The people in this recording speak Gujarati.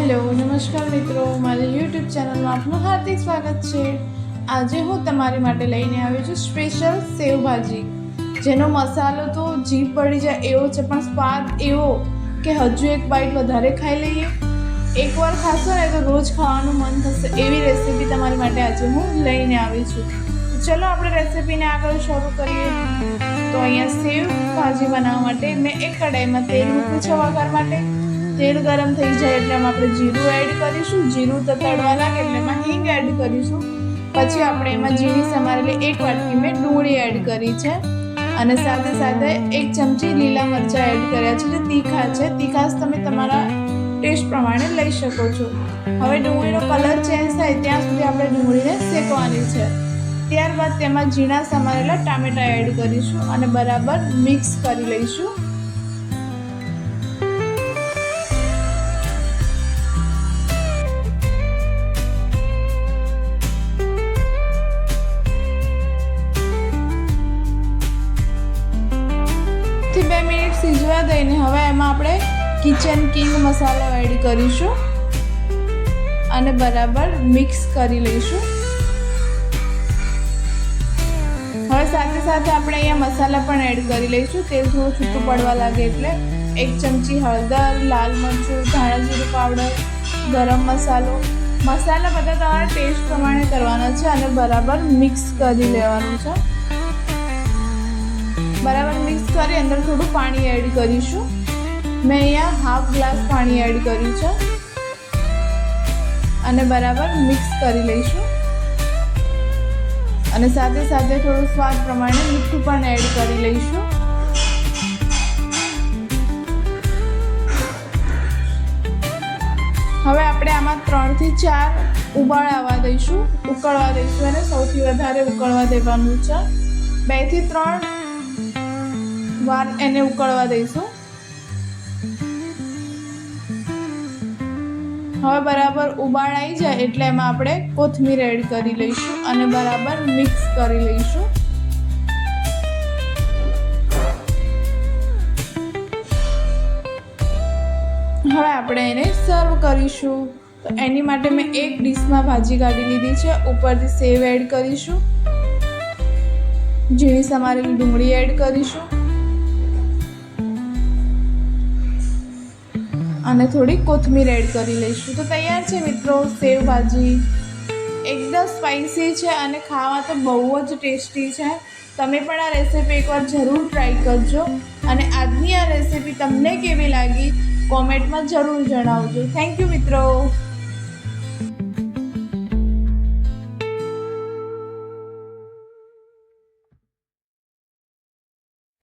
હેલો નમસ્કાર મિત્રો, મારી યુટ્યુબ ચેનલમાં આપનું હાર્દિક સ્વાગત છે। આજે હું તમારી માટે લઈને આવી છું સ્પેશિયલ સેવ ભાજી, જેનો મસાલો તો જીભ પડી જાય એવો છે, પણ સ્વાદ એવો કે હજુ એક બાઈટ વધારે ખાઈ લઈએ। એકવાર ખાશો ને તો રોજ ખાવાનું મન થશે એવી રેસીપી તમારી માટે આજે હું લઈને આવી છું। ચલો આપણે રેસીપીને આગળ શરૂ કરીએ। તો અહીંયા સેવ ભાજી બનાવવા માટે મેં એક કઢાઈમાં તેલ મૂક્યું છે વઘાર માટે। તેલ ગરમ થઈ જાય એટલે આપણે જીરું એડ કરીશું। જીરું તતડવા લાગે એટલે એમાં હિંગ એડ કરીશું। પછી આપણે એમાં ઝીણી સમારેલી એક વાટકી મેં ડુંગળી એડ કરી છે અને સાથે સાથે એક ચમચી લીલા મરચાં એડ કર્યા છે, જે તીખા છે। તીખાશ તમે તમારા ટેસ્ટ પ્રમાણે લઈ શકો છો। હવે ડુંગળીનો કલર ચેન્જ થાય ત્યાં સુધી આપણે ડુંગળીને શેકવાની છે। ત્યારબાદ તેમાં ઝીણા સમારેલા ટામેટાં એડ કરીશું અને બરાબર મિક્સ કરી લઈશું। થી 2 મિનિટ સિઝવા દઈને હવે એમાં આપણે કિચન કિંગ મસાલો એડ કરીશું અને બરાબર મિક્સ કરી લઈશું। હવે સાથે સાથે આપણે અહીંયા મસાલા પણ એડ કરી લઈશું। તેલ થોડું છૂટું પડવા લાગે એટલે 1 ચમચી હળદર, લાલ મરચું, ધાણા જીરું પાવડર, ગરમ મસાલો, મસાલા બધા તમારા ટેસ્ટ પ્રમાણે કરવાના છે અને બરાબર મિક્સ કરી લેવાનું છે। બરાબર મિક્સ કરી અંદર થોડું પાણી એડ કરીશું। મેં અહીંયા હાફ ગ્લાસ પાણી એડ કર્યું છે અને બરાબર મિક્સ કરી લઈશું અને સાથે સાથે થોડું સ્વાદ પ્રમાણે મીઠું પણ એડ કરી લઈશું। હવે આપણે આમાં 3 થી 4 ઉબાળ આવવા દઈશું, ઉકળવા દઈશું અને સૌથી વધારે ઉકળવા દેવાનું છે। 2 થી 3 વાર એને ઉકળવા દઈશું। હવે બરાબર ઉબાળ આવી જાય એટલે એમાં આપણે કોથમીર એડ કરી લઈશું અને બરાબર મિક્સ કરી લઈશું। હવે આપણે એને સર્વ કરીશું। તો એની માટે મેં એક ડીશમાં ભાજી કાઢી લીધી છે। ઉપરથી સેવ એડ કરીશું, ઝીણી સમારેલી ડુંગળી એડ કરીશું અને થોડી કોથમીર એડ કરી લઈશું। તો તૈયાર છે મિત્રો સેવ ભાજી। એકદમ સ્પાઇસી છે અને ખાવા તો બહુ જ ટેસ્ટી છે। તમે પણ આ રેસીપી એકવાર જરૂર ટ્રાય કરજો અને આજની આ રેસીપી તમને કેવી લાગી કોમેન્ટમાં જરૂર જણાવજો। થેન્ક યુ મિત્રો।